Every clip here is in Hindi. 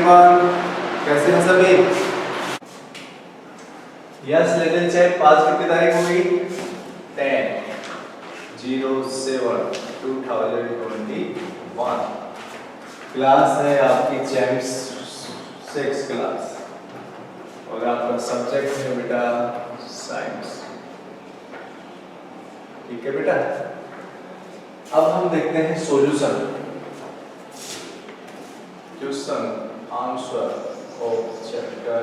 एवरीवन, कैसे हैं सभी? Yes, level check. पास कितनी तारीख हुई? 10/07/2021। क्लास है आपकी चैम्प्स 6 क्लास और आपका सब्जेक्ट है बेटा साइंस। ठीक है बेटा, अब हम देखते हैं solution. Question answer of chapter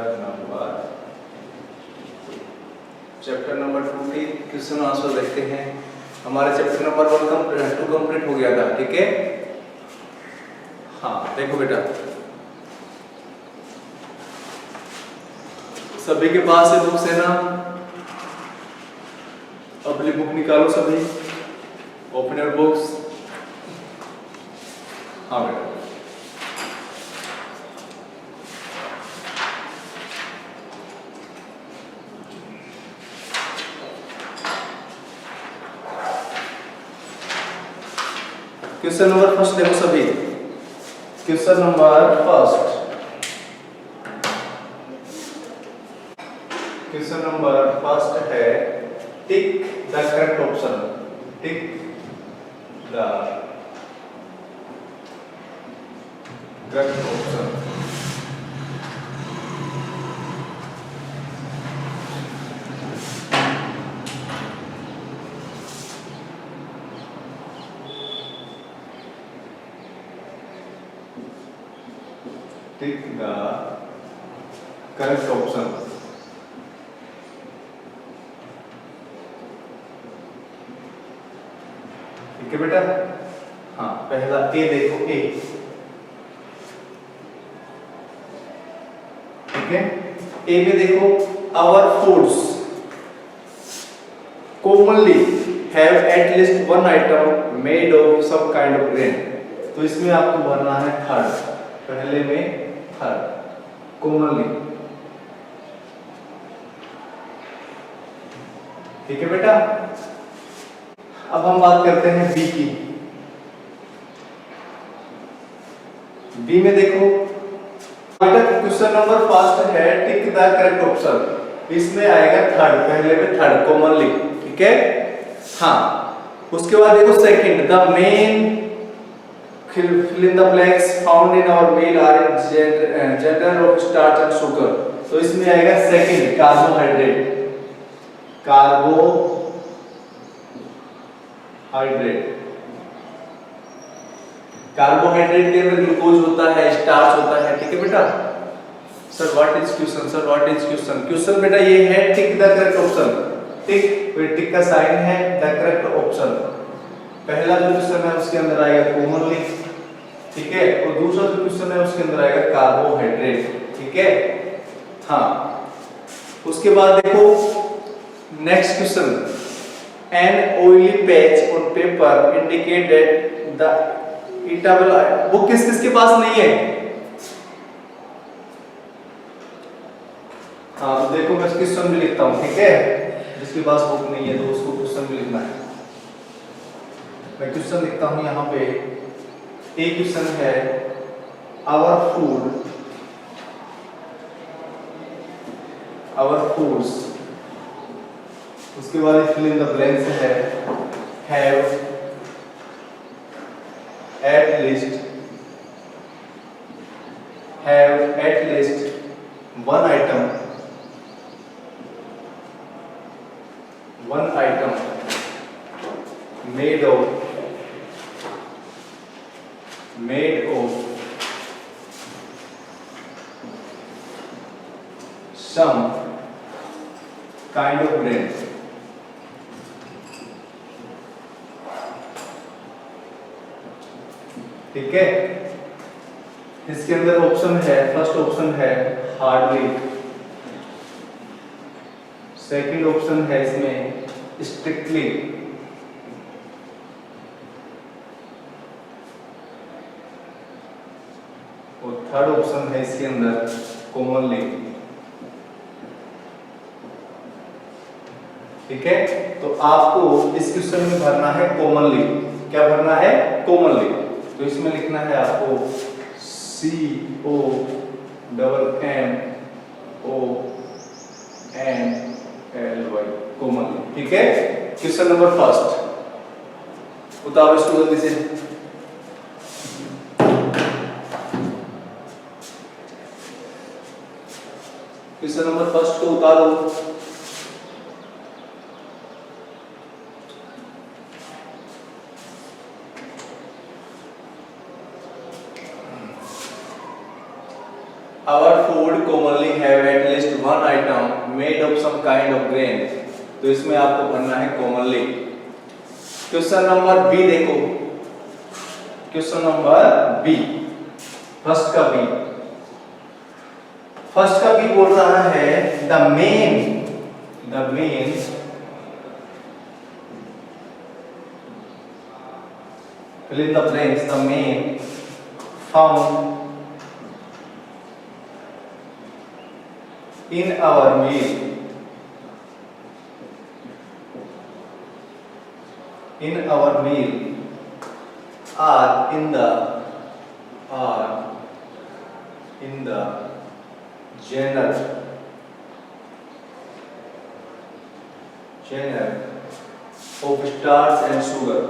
number 2 की क्वेश्चन आंसर देखते हैं। हमारे चैप्टर नंबर 2 कंप्लीट हो गया था। ठीक है, हाँ देखो बेटा, सभी के पास है बुक्स है ना? अपनी बुक निकालो सभी, ओपन योर बुक्स। हाँ बेटा, क्वेश्चन नंबर फर्स्ट देखो सभी। क्वेश्चन नंबर फर्स्ट है tick the correct option. Tick the correct option. Tick the correct option. ठीक है बेटा, हाँ पहला ए देखो, ए। ठीक है, ए में देखो, our foods commonly have at least one item made of some kind of grain. तो इसमें आपको भरना है थर्ड, पहले में थर्ड, कॉमनली। ठीक है बेटा, अब हम बात करते हैं बी की। बी में देखो बेटा, क्वेश्चन नंबर फर्स्ट है टिक द करेक्ट ऑप्शन। इसमें आएगा थर्ड, पहले में थर्ड, कॉमनली। ठीक है, हाँ उसके बाद देखो second, the main fill in the blanks found in our meal are general of starch and sugar। तो इसमें आएगा सेकंड, कार्बोहाइड्रेट। कार्बोहाइड्रेट के अंदर ग्लूकोज होता है, स्टार्च होता है। ठीक है बेटा, sir what is question? Sir what is question? Question बेटा ये है टिक द करेक्ट ऑप्शन। टिक, टिक का साइन है, द करेक्ट ऑप्शन। पहला जो क्वेश्चन है उसके अंदर आएगा कॉमनली। ठीक है, और दूसरा जो क्वेश्चन है उसके अंदर आएगा कार्बोहाइड्रेट। ठीक है, हाँ उसके बाद देखो next question, an oily patch on paper indicate that the eatable. वो किस किस के पास नहीं है? हाँ तो देखो मैं क्वेश्चन भी लिखता हूँ। ठीक है, जिसके पास बुक नहीं है तो उसको क्वेश्चन भी लिखना है। मैं क्वेश्चन लिखता हूँ यहाँ पे। एक क्वेश्चन है आवर फूड्स, उसके बाद फिल इन द ब्लैंक्स है have at least one item made of some kind of grain। ठीक है, इसके अंदर ऑप्शन है, फर्स्ट ऑप्शन है हार्डली, सेकंड ऑप्शन है इसमें स्ट्रिक्टली, और थर्ड ऑप्शन है इसके अंदर कॉमनली। ठीक है, तो आपको इस क्वेश्चन में भरना है कॉमनली। क्या भरना है? कॉमनली। तो इसमें लिखना है आपको COMMLY कोमल। ठीक है, क्वेश्चन नंबर फर्स्ट उतारो इसको जल्दी से। क्वेश्चन नंबर फर्स्ट को उतारो। Our food commonly have at least one item made of some kind of grain। तो इसमें आपको भरना है commonly। क्वेश्चन नंबर बी देखो, क्वेश्चन नंबर बी, फर्स्ट का बी बोल रहा है the main fill in the blanks, the main found in our meal are in the genre of starch and sugar।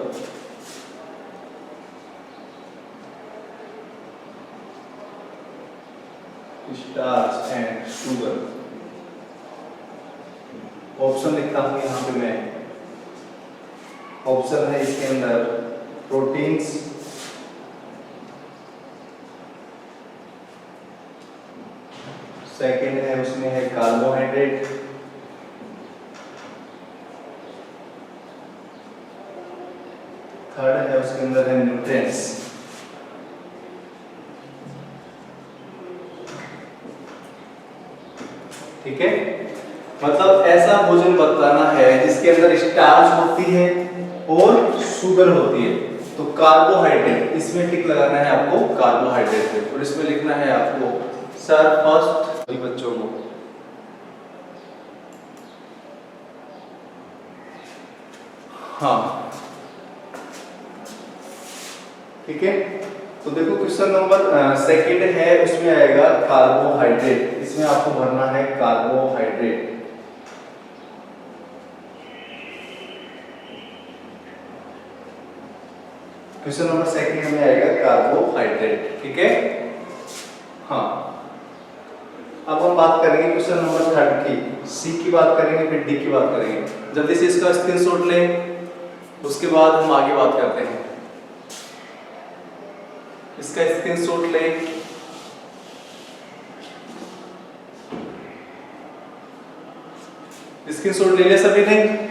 Option लिखता हूं यहां पे मैं। ऑप्शन है इसके अंदर प्रोटीन्स, सेकेंड है उसमें है कार्बोहाइड्रेट, थर्ड है उसके अंदर है न्यूट्रिएंट्स। ठीक है, मतलब ऐसा भोजन बताना है जिसके अंदर स्टार्च होती है और शुगर होती है। तो कार्बोहाइड्रेट, इसमें टिक लगाना है आपको कार्बोहाइड्रेट पे, और इसमें लिखना है आपको सर फर्स्ट बच्चों को। हाँ ठीक है, तो देखो क्वेश्चन नंबर सेकंड है, उसमें आएगा कार्बोहाइड्रेट। इसमें आपको भरना है कार्बोहाइड्रेट। क्वेश्चन नंबर सेकंड में आएगा कार्बोहाइड्रेट। ठीक है, हाँ अब हम बात करेंगे क्वेश्चन नंबर थर्ड की, सी की बात करेंगे, फिर डी की बात करेंगे। जल्दी से इसका स्क्रीनशॉट लें, उसके बाद हम आगे बात करते हैं। इसका स्क्रीनशॉट लें, स्क्रीनशॉट ले लिया सभी ने?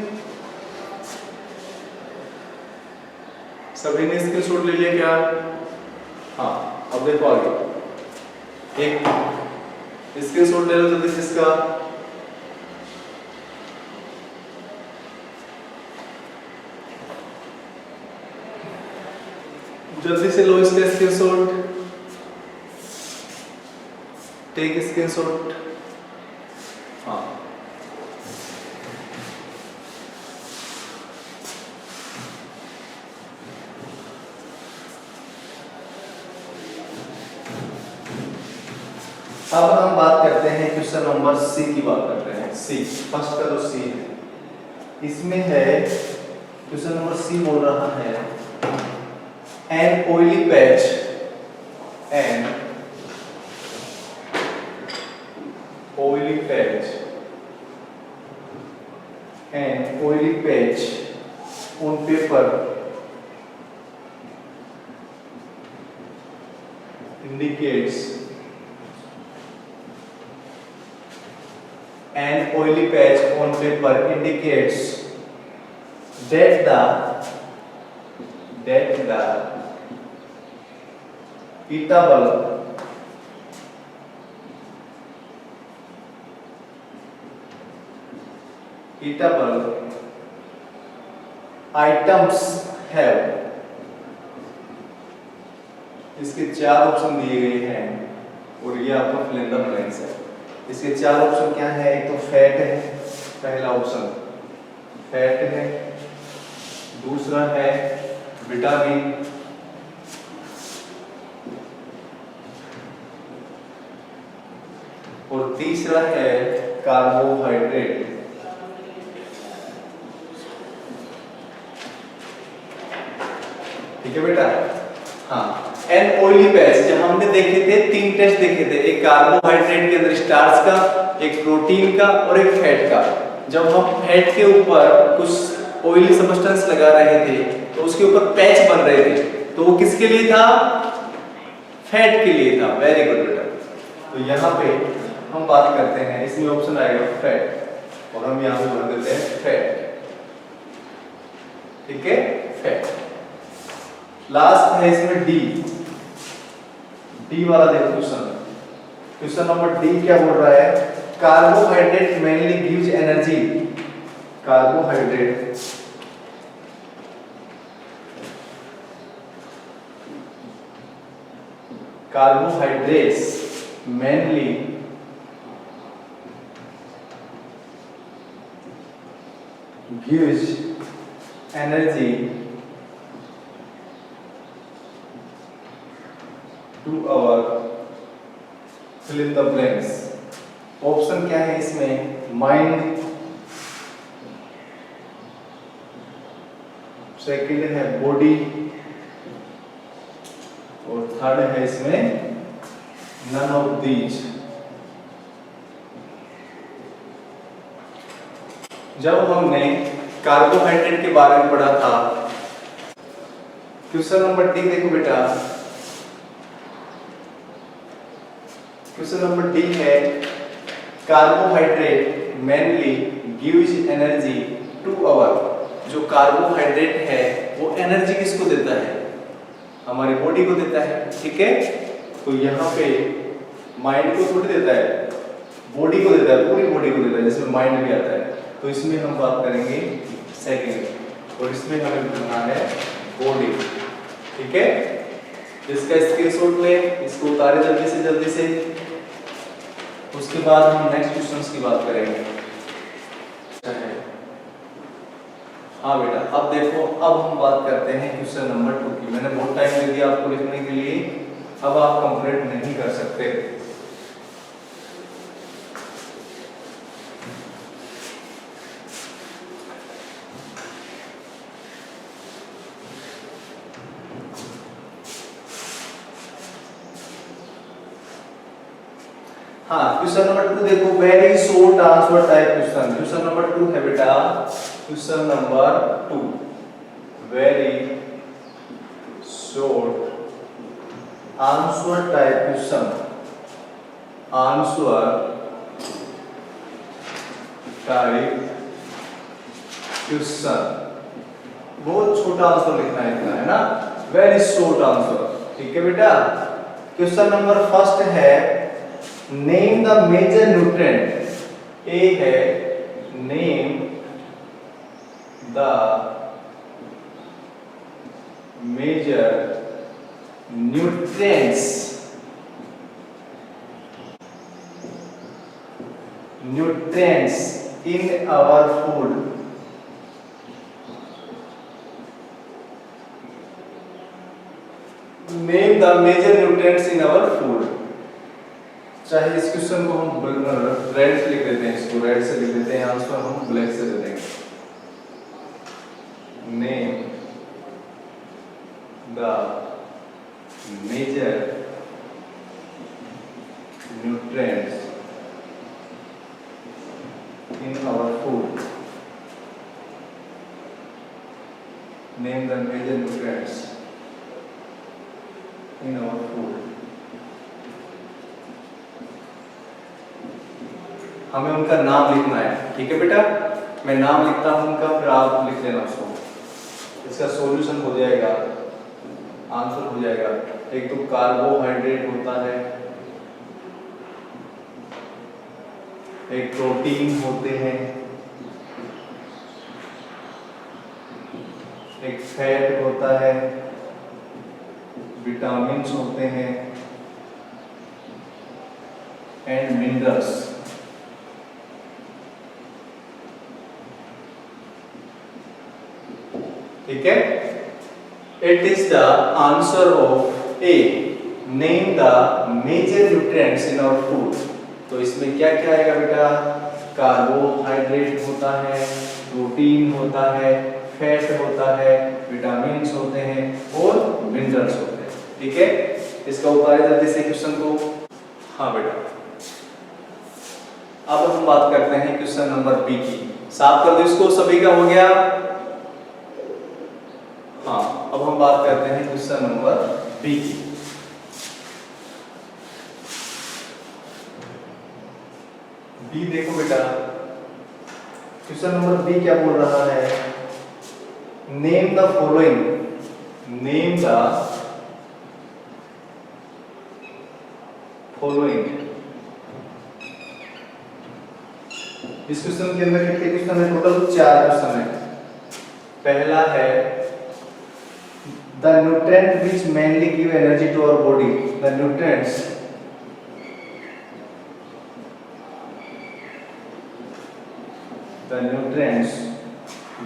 सभी ने स्क्रीनशॉट ले लिया क्या? हाँ, अब देखो आगे, एक स्क्रीनशॉट ले लो जल्दी से इसका। जल्दी से लो इसका स्क्रीनशॉट, टेक स्क्रीनशॉट। हाँ अब हम बात करते हैं क्वेश्चन नंबर सी की बात करते हैं। सी फर्स्ट का जो सी है, इसमें है क्वेश्चन नंबर सी बोल रहा है an oily patch on paper indicates that the eatable items have, इसके चार ऑप्शन दिए गए हैं और ये आपका फिल इन द ब्लैंक्स है। इसके चार ऑप्शन क्या है? एक तो फैट है, पहला ऑप्शन फैट है, दूसरा है विटामिन, और तीसरा है कार्बोहाइड्रेट। ठीक है बेटा। हाँ, एन ऑयली पैच जब हमने देखे थे 3 टेस्ट देखे थे, एक कार्बोहाइड्रेट के अंदर स्टार्च का, एक प्रोटीन का और एक फैट का। जब हम फैट के ऊपर कुछ ऑयली सब्सटेंस लगा रहे थे तो उसके ऊपर पैच बन रहे थे, तो वो किसके लिए था? फैट के लिए था। वेरी गुड बेटा। तो यहाँ पे हम बात करते हैं, इसमें ऑप्शन आएगा फैट और हम यहाँ पे भर देते हैं फैट। ठीक है, फैट। लास्ट है इसमें डी। डी वाला देखो क्वेश्चन। क्वेश्चन नंबर डी क्या बोल रहा है? Carbohydrate mainly gives energy. Carbohydrate carbohydrates mainly gives energy to our fill in the blanks। Option क्या है इसमें? माइंड, सेकंड है बॉडी और थर्ड है इसमें नन ऑफ दीज। जब हमने कार्बोहाइड्रेट के बारे में पढ़ा था, क्वेश्चन नंबर डी देखो बेटा। क्वेश्चन नंबर डी है carbohydrate mainly gives energy to our. जो कार्बोहाइड्रेट है वो एनर्जी किसको देता है? हमारी बॉडी को देता है। ठीक है, तो यहाँ पे माइंड को थोड़ी देता है, बॉडी को देता है, पूरी बॉडी को देता है, जिसमें माइंड भी आता है। तो इसमें हम बात करेंगे सेकंड, और इसमें हमें करना है बॉडी। ठीक है, इसका स्क्रीनशॉट ले, इसको उतारे जल्दी से। उसके बाद हम नेक्स्ट क्वेश्चंस की बात करेंगे। हाँ बेटा, अब देखो, अब हम बात करते हैं क्वेश्चन नंबर 2 की। मैंने बहुत टाइम दे दिया आपको लिखने के लिए, अब आप कंप्लीट नहीं कर सकते। हाँ, क्वेश्चन नंबर 2 देखो, very short answer type question. Question number 2 है बेटा, question number 2, very short answer type question. Answer type question, बहुत छोटा आंसर लिखना है, इतना है ना, वेरी शॉर्ट आंसर। ठीक है बेटा। क्वेश्चन नंबर फर्स्ट है, name the major nutrient. A है name the major nutrients in our food। Name the major nutrients in our food। चाहे इस क्वेश्चन को हम रेड से लिख देते हैं, इसको रेड से लिख देते हैं, आंसर हम ब्लैक से दे देंगे। Name the major nutrients in our food। Name the major nutrients in our food। हमें उनका नाम लिखना है। ठीक है बेटा, मैं नाम लिखता हूं उनका, फिर आप लिख लेना उसको। इसका सॉल्यूशन हो जाएगा, आंसर हो जाएगा। एक तो कार्बोहाइड्रेट होता है, एक प्रोटीन होते हैं, एक फैट होता है, विटामिन्स होते हैं एंड मिनरल्स। ठीक है, it is the answer of A. Name the major nutrients in our food. तो इसमें क्या क्या आएगा बेटा, कार्बोहाइड्रेट होता है, प्रोटीन होता है, फैट होता है, विटामिन्स होते हैं और मिनरल्स होते हैं। ठीक है, इसका उतारे जल्दी से क्वेश्चन को। हाँ बेटा, अब हम बात करते हैं क्वेश्चन नंबर बी की। साफ कर दो इसको, सभी का हो गया। हाँ, अब हम बात करते हैं क्वेश्चन नंबर बी की। बी देखो बेटा, क्वेश्चन नंबर बी क्या बोल रहा है, name the following, name the following. इस क्वेश्चन के अंदर कितने क्वेश्चन है, टोटल 4 क्वेश्चन है। पहला है the nutrient which mainly give energy to our body, the nutrients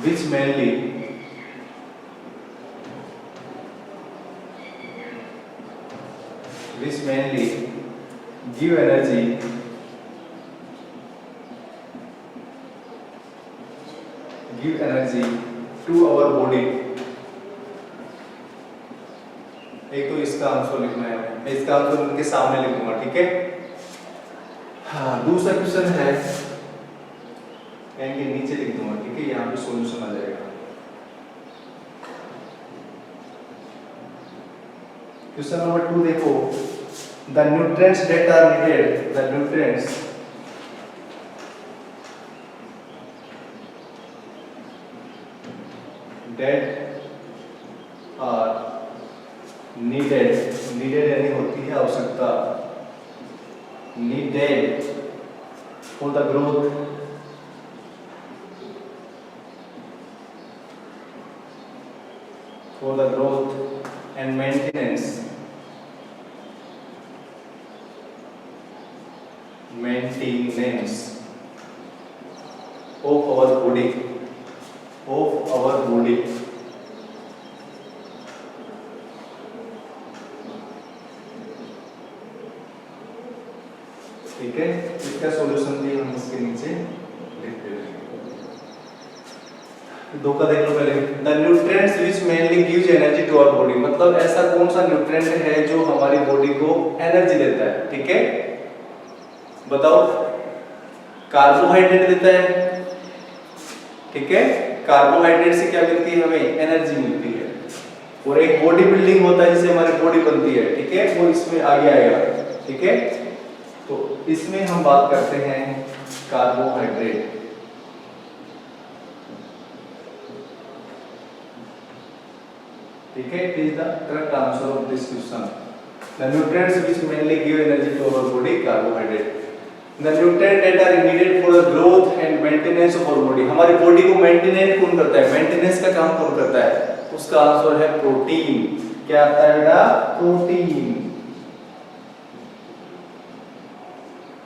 which mainly give energy to our body। एक तो इसका आंसर लिखना है, मैं इसका आंसर उनके सामने लिखूंगा। ठीक है, हाँ, दूसरा क्वेश्चन है, पेन के नीचे लिख दूंगा। ठीक है, यहाँ पे सॉल्यूशन आ जाएगा। क्वेश्चन नंबर 2 देखो, the nutrients that are needed, the nutrients that are needed, needed यानी होती है आवश्यकता, needed for the growth, for the growth and maintenance of our body, ठीक है, इसका सॉल्यूशन भी हम इसके नीचे लिख देंगे। दो का देख लो पहले, the nutrients which mainly gives energy to our body, मतलब ऐसा कौन सा न्यूट्रिएंट है जो हमारी बॉडी को एनर्जी देता है। ठीक है, बताओ, कार्बोहाइड्रेट देता है। ठीक है, कार्बोहाइड्रेट से क्या मिलती है, हमें एनर्जी मिलती है। और एक बॉडी बिल्डिंग होता है जिससे हमारी बॉडी बनती है। ठीक है, वो इसमें आगे आएगा। ठीक है, तो इसमें हम बात करते हैं कार्बोहाइड्रेट। ठीक है, it is the correct answer of this question. The nutrients which mainly give energy to our body, carbohydrate. The nutrients that are needed for the growth and maintenance of our body. हमारी बॉडी को मेंटेनेंस कौन करता है, मेंटेनेंस का काम कौन करता है, उसका आंसर है प्रोटीन। क्या आता है बेटा, प्रोटीन।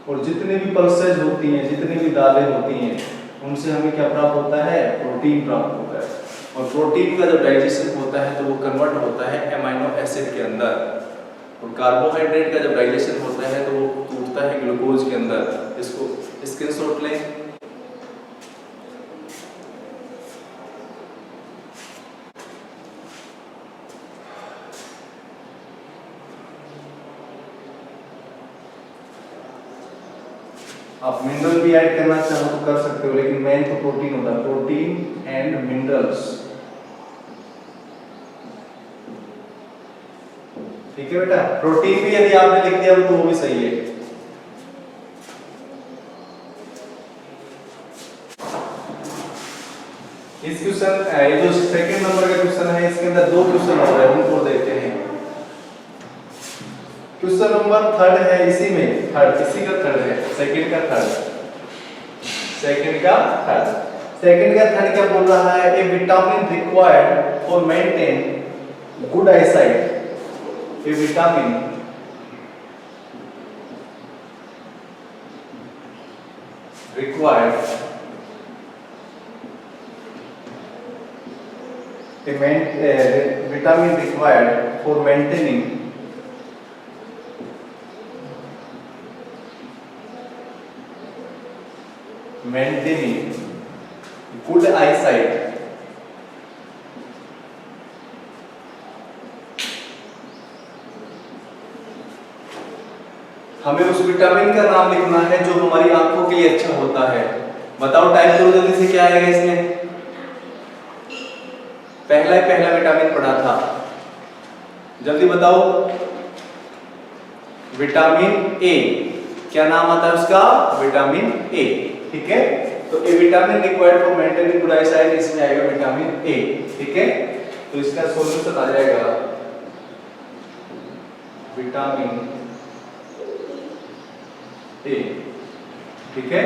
और जितनी भी पल्सेस होती हैं, जितनी भी दालें होती हैं, उनसे हमें क्या प्राप्त होता है, प्रोटीन प्राप्त होता है। और प्रोटीन का जब डाइजेशन होता है तो वो कन्वर्ट होता है एमाइनो एसिड के अंदर, और कार्बोहाइड्रेट का जब डाइजेशन होता है तो वो टूटता है ग्लूकोज के अंदर। इसको स्क्रीनशॉट लें। आप मिनरल भी ऐड करना चाहो तो कर सकते हो, लेकिन मेन तो प्रोटीन होता है, प्रोटीन एंड मिनरल्स। ठीक है बेटा, प्रोटीन भी यदि आपने लिख दिया तो वो भी सही है। इस क्वेश्चन, ये जो सेकंड नंबर का क्वेश्चन है, इसके अंदर 2 क्वेश्चन हो रहे हैं, उनको देखते हैं। क्वेश्चन नंबर 3 है, इसी में थर्ड, इसी का थर्ड है, सेकंड का थर्ड क्या बोल रहा है, A vitamin required for maintain good eyesight, A vitamin required vitamin required for maintaining maintaining good eyesight. हमें उस विटामिन का नाम लिखना है जो हमारी आंखों के लिए अच्छा होता है। बताओ टाइप करो जल्दी से, क्या आएगा इसमें? पहला विटामिन पढ़ा था, जल्दी बताओ। विटामिन ए, क्या नाम आता है उसका? Vitamin A. ठीक है, तो A vitamin required for maintaining good eyesight, इसमें आएगा विटामिन ए। ठीक है, तो इसका सॉल्यूशन आ जाएगा विटामिन ए। ठीक है,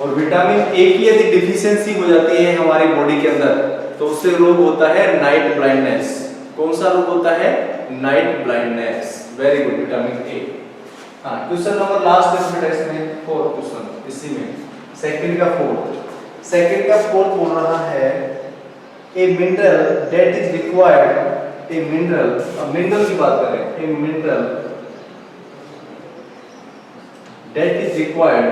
और विटामिन ए की यदि डिफिशियंसी हो जाती है हमारी बॉडी के अंदर तो उससे रोग होता है नाइट ब्लाइंडनेस। कौन सा रोग होता है? Night blindness. Very good, vitamin A. हाँ, क्वेश्चन नंबर लास्ट है बेटा इसमें, 4 क्वेश्चन इसी में, सेकंड का फोर्थ बोल रहा है a mineral that is required, a mineral की बात करें, a mineral that is required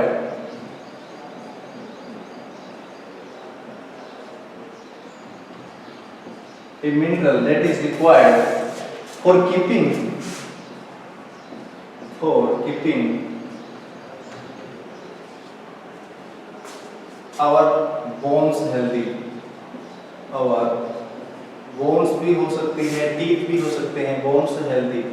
a mineral that is required for keeping our bones healthy। our bones भी हो सकती है, teeth भी हो सकते हैं, bones healthy।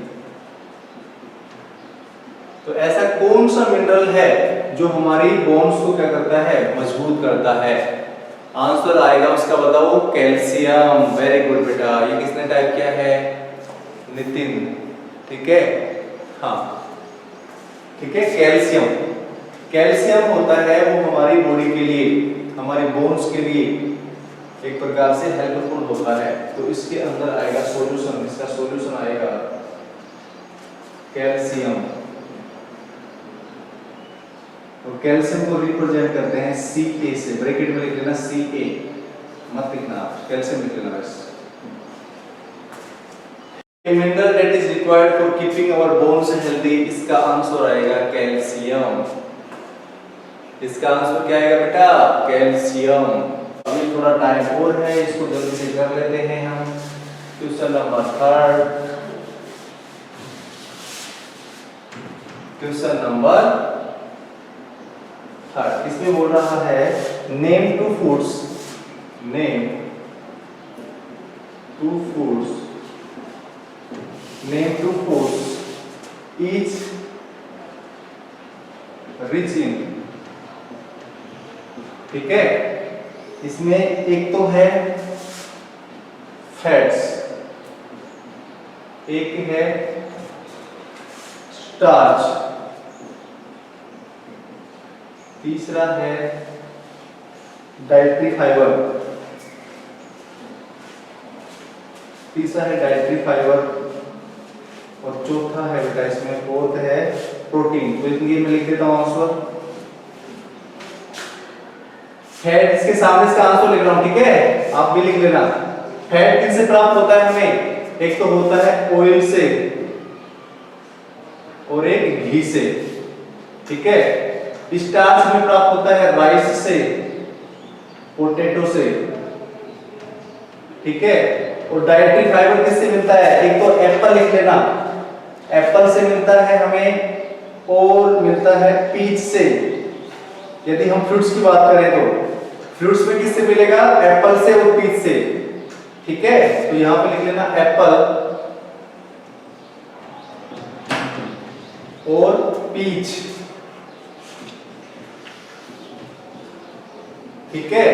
तो ऐसा कौन सा मिनरल है जो हमारी बोन्स को क्या करता है? मजबूत करता है। आंसर आएगा उसका, बताओ, कैल्शियम। वेरी गुड बेटा, ये किसने टाइप किया है? नितिन। ठीक है, हाँ ठीक है, कैल्शियम होता है वो हमारी बॉडी के लिए, हमारी बोन्स के लिए एक प्रकार से हेल्पफुल होता है। तो इसके अंदर आएगा सॉल्यूशन, इसका सॉल्यूशन आएगा कैल्शियम। और कैल्शियम को रिप्रेजेंट करते हैं Ca से, ब्रैकेट में लिख लेना Ca, मत लिखना, कैल्शियम लिख लेना बस। A mineral that is required for keeping our bones healthy, इसका आंसर आएगा कैल्शियम। इसका आंसर क्या आएगा बेटा? कैल्शियम। अभी थोड़ा टाइम और है, इसको जल्दी से कर लेते हैं हम। क्वेश्चन नंबर 3, इसमें बोल रहा है name two foods is rich in. ठीक है, इसमें एक तो है फैट्स, एक है स्टार्च, तीसरा है डाइटरी फाइबर, और चौथा है बेटा इसमें, फोर्थ है प्रोटीन। तो इनके मैं लिख देता हूं आंसर। फैट इसके सामने इसका आंसर लिख रहा हूं, ठीक है, आप भी लिख लेना। फैट किससे प्राप्त होता है हमें? एक तो होता है ऑयल से और एक घी से। ठीक है, स्टार्च हमें प्राप्त होता है राइस से, पोटैटो से। ठीक है, और डाइटरी फाइबर किससे मिलता है? एक तो एप्पल लिख लेना, एप्पल से मिलता है हमें, और मिलता है पीच से। यदि हम फ्रूट्स की बात करें तो फ्रूट्स में किससे मिलेगा? एप्पल से और पीच से। ठीक है, तो यहां पे लिख लेना एप्पल और पीच। ठीक है,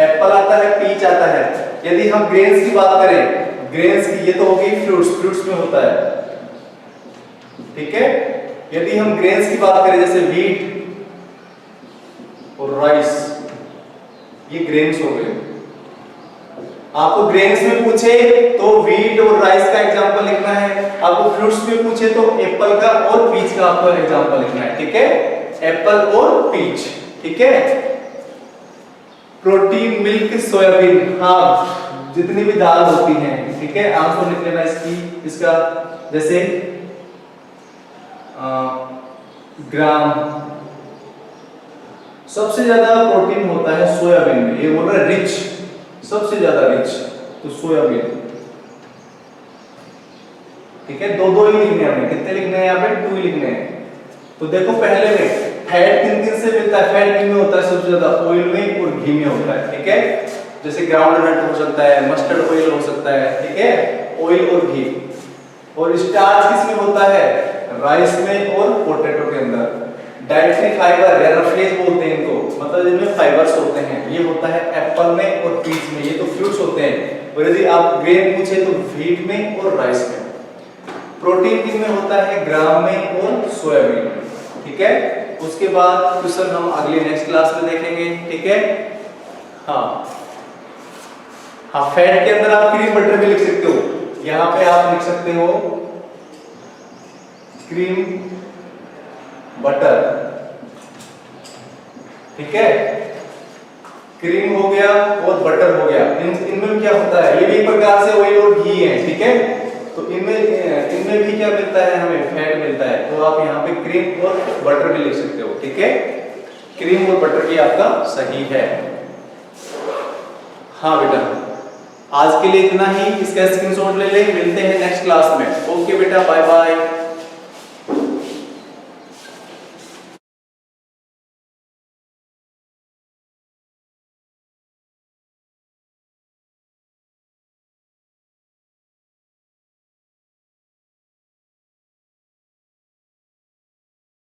एप्पल आता है, पीच आता है। यदि हम ग्रेन्स की बात करें, ग्रेन्स की, ये तो हो गई फ्रूट्स में होता है। ठीक है, यदि हम ग्रेन्स की बात करें जैसे व्हीट और राइस, ये ग्रेन्स हो गए। आपको ग्रेन्स में पूछे तो व्हीट और राइस का एग्जांपल लिखना है, आपको फ्रूट्स में पूछे तो एप्पल का और पीच का आपको एग्जांपल लिखना है। ठीक है, एप्पल और पीच। ठीक है, प्रोटीन, मिल्क, सोयाबीन, हाँ जितनी भी दाल होती हैं। ठीक है, आंसर लिख लेना इसका, जैसे ग्राम, सबसे ज्यादा प्रोटीन होता है सोयाबीन में, ये बोल रहा है रिच, सबसे ज्यादा रिच, तो सोयाबीन। ठीक है, दो दो ही लिखने हैं हमें, कितने लिखने हैं यहाँ पे, 2 ही लिखने हैं। तो देखो पहले में फैट किन किन से मिलता है, फैट किन में होता है सबसे ज्यादा, ऑयल में और घी में होता है। ठीक है, जैसे ग्राउंडनट हो सकता है, मस्टर्ड ऑयल हो सकता है, ठीक है, ऑयल और घी। और स्टार्च किस में होता है, राइस में और पोटैटो के अंदर। डाइटरी फाइबर या रफेज बोलते हैं इनको, मतलब इनमें फाइबर्स होते हैं, ये होता है एप्पल में और पीच में, ये तो फ्रूट्स होते हैं। और यदि आप ग्रेन पूछे तो व्हीट में और राइस में। प्रोटीन किन में होता है, ग्राम में और सोयाबीन में। ठीक है, उसके बाद क्वेश्चन हम अगले नेक्स्ट क्लास में देखेंगे। ठीक है, हाँ हाँ, फैट के अंदर आप क्रीम बटर भी लिख सकते हो, यहाँ पे आप लिख सकते हो क्रीम बटर। ठीक है, क्रीम हो गया और बटर हो गया, इनमें क्या होता है, ये भी एक प्रकार से ऑयल और घी है। ठीक है, तो इनमें भी क्या मिलता है, हमें फैट मिलता है। तो आप यहाँ पे क्रीम और बटर भी लिख सकते हो। ठीक है, क्रीम और बटर भी आपका सही है। हाँ बेटा, आज के लिए इतना ही, इसका स्क्रीनशॉट ले ले, मिलते हैं नेक्स्ट क्लास में। ओके बेटा, बाय बाय।